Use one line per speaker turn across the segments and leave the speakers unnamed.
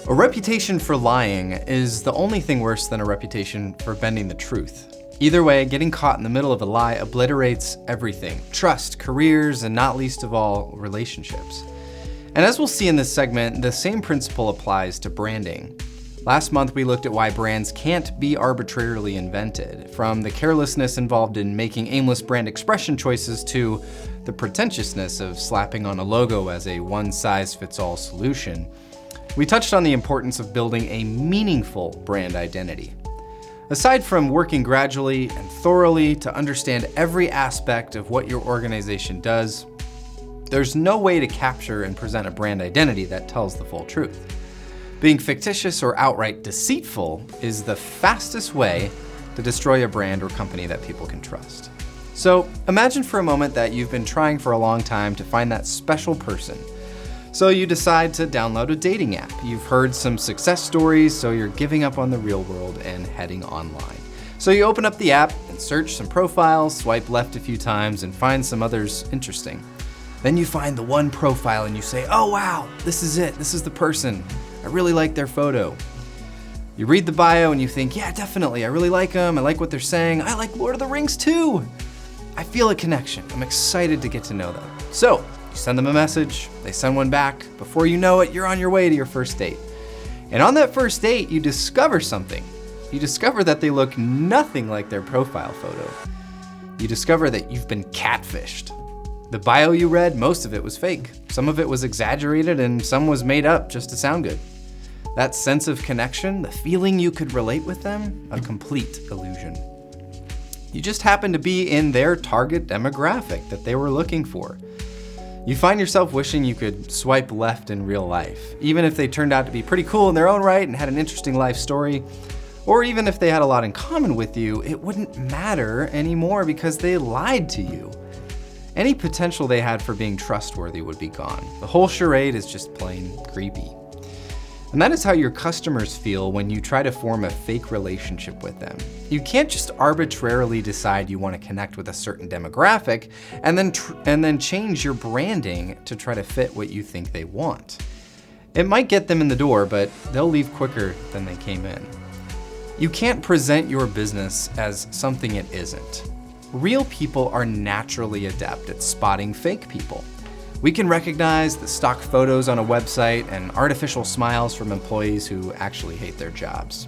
A reputation for lying is the only thing worse than a reputation for bending the truth. Either way, getting caught in the middle of a lie obliterates everything: trust, careers, and not least of all, relationships. And as we'll see in this segment, the same principle applies to branding. Last month, we looked at why brands can't be arbitrarily invented, from the carelessness involved in making aimless brand expression choices to the pretentiousness of slapping on a logo as a one-size-fits-all solution. We touched on the importance of building a meaningful brand identity. Aside from working gradually and thoroughly to understand every aspect of what your organization does, there's no way to capture and present a brand identity that tells the full truth. Being fictitious or outright deceitful is the fastest way to destroy a brand or company that people can trust. So imagine for a moment that you've been trying for a long time to find that special person. So you decide to download a dating app. You've heard some success stories, so you're giving up on the real world and heading online. So you open up the app and search some profiles, swipe left a few times, and find some others interesting. Then you find the one profile and you say, "Oh wow, this is it, this is the person. I really like their photo." You read the bio and you think, "Yeah, definitely, I really like them. I like what they're saying. I like Lord of the Rings too. I feel a connection. I'm excited to get to know them." So you send them a message, they send one back. Before you know it, you're on your way to your first date. And on that first date, you discover something. You discover that they look nothing like their profile photo. You discover that you've been catfished. The bio you read, most of it was fake. Some of it was exaggerated and some was made up just to sound good. That sense of connection, the feeling you could relate with them, a complete illusion. You just happened to be in their target demographic that they were looking for. You find yourself wishing you could swipe left in real life, even if they turned out to be pretty cool in their own right and had an interesting life story, or even if they had a lot in common with you, it wouldn't matter anymore because they lied to you. Any potential they had for being trustworthy would be gone. The whole charade is just plain creepy. And that is how your customers feel when you try to form a fake relationship with them. You can't just arbitrarily decide you want to connect with a certain demographic and then change your branding to try to fit what you think they want. It might get them in the door, but they'll leave quicker than they came in. You can't present your business as something it isn't. Real people are naturally adept at spotting fake people. We can recognize the stock photos on a website and artificial smiles from employees who actually hate their jobs.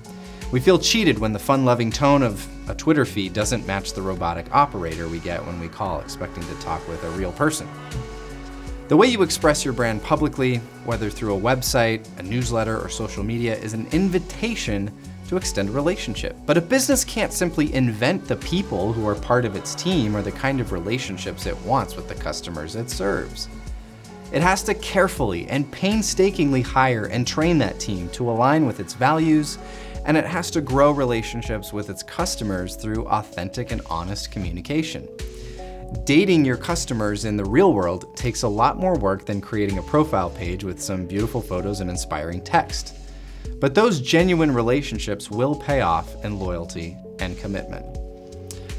We feel cheated when the fun-loving tone of a Twitter feed doesn't match the robotic operator we get when we call expecting to talk with a real person. The way you express your brand publicly, whether through a website, a newsletter, or social media, is an invitation to extend a relationship. But a business can't simply invent the people who are part of its team or the kind of relationships it wants with the customers it serves. It has to carefully and painstakingly hire and train that team to align with its values, and it has to grow relationships with its customers through authentic and honest communication. Dating your customers in the real world takes a lot more work than creating a profile page with some beautiful photos and inspiring text. But those genuine relationships will pay off in loyalty and commitment.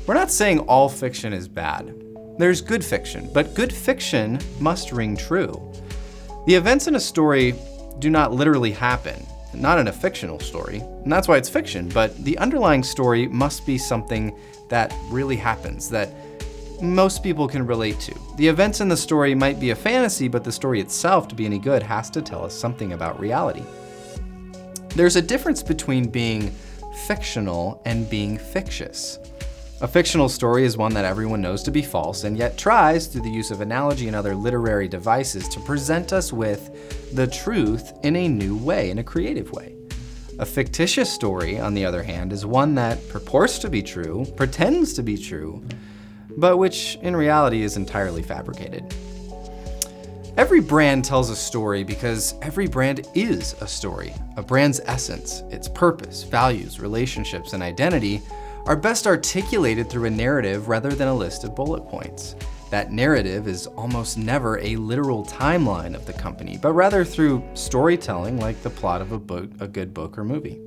We're not saying all fiction is bad. There's good fiction, but good fiction must ring true. The events in a story do not literally happen, not in a fictional story, and that's why it's fiction, but the underlying story must be something that really happens, that most people can relate to. The events in the story might be a fantasy, but the story itself, to be any good, has to tell us something about reality. There's a difference between being fictional and being fictitious. A fictional story is one that everyone knows to be false and yet tries, through the use of analogy and other literary devices, to present us with the truth in a new way, in a creative way. A fictitious story, on the other hand, is one that purports to be true, pretends to be true, but which in reality is entirely fabricated. Every brand tells a story because every brand is a story. A brand's essence, its purpose, values, relationships, and identity are best articulated through a narrative rather than a list of bullet points. That narrative is almost never a literal timeline of the company, but rather through storytelling like the plot of a good book or movie.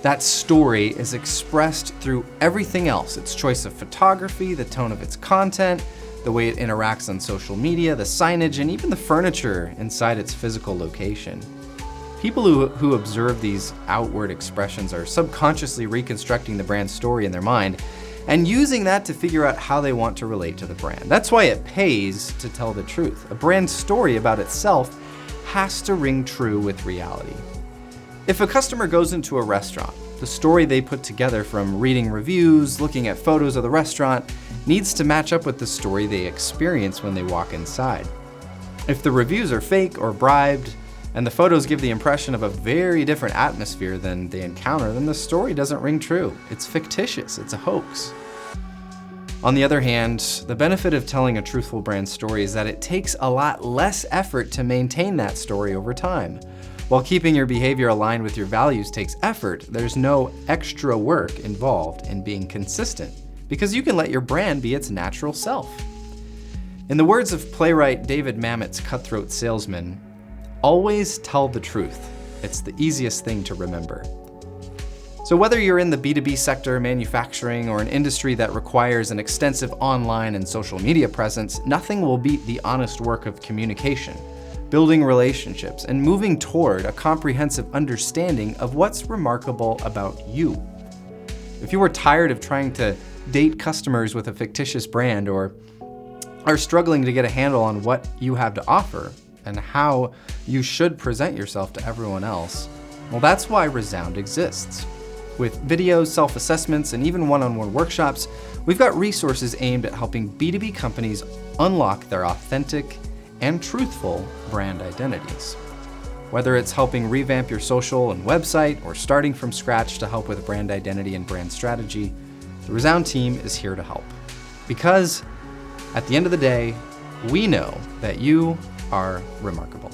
That story is expressed through everything else: its choice of photography, the tone of its content, the way it interacts on social media, the signage, and even the furniture inside its physical location. People who observe these outward expressions are subconsciously reconstructing the brand story in their mind and using that to figure out how they want to relate to the brand. That's why it pays to tell the truth. A brand story about itself has to ring true with reality. If a customer goes into a restaurant, the story they put together from reading reviews, looking at photos of the restaurant, needs to match up with the story they experience when they walk inside. If the reviews are fake or bribed, and the photos give the impression of a very different atmosphere than they encounter, then the story doesn't ring true. It's fictitious, it's a hoax. On the other hand, the benefit of telling a truthful brand story is that it takes a lot less effort to maintain that story over time. While keeping your behavior aligned with your values takes effort, there's no extra work involved in being consistent, because you can let your brand be its natural self. In the words of playwright David Mamet's Cutthroat Salesman, always tell the truth. It's the easiest thing to remember. So whether you're in the B2B sector, manufacturing, or an industry that requires an extensive online and social media presence, nothing will beat the honest work of communication, building relationships, and moving toward a comprehensive understanding of what's remarkable about you. If you are tired of trying to date customers with a fictitious brand, or are struggling to get a handle on what you have to offer and how you should present yourself to everyone else, well, that's why Resound exists. With videos, self-assessments, and even one-on-one workshops, we've got resources aimed at helping B2B companies unlock their authentic and truthful brand identities. Whether it's helping revamp your social and website, or starting from scratch to help with brand identity and brand strategy, the Resound team is here to help. Because at the end of the day, we know that you are remarkable.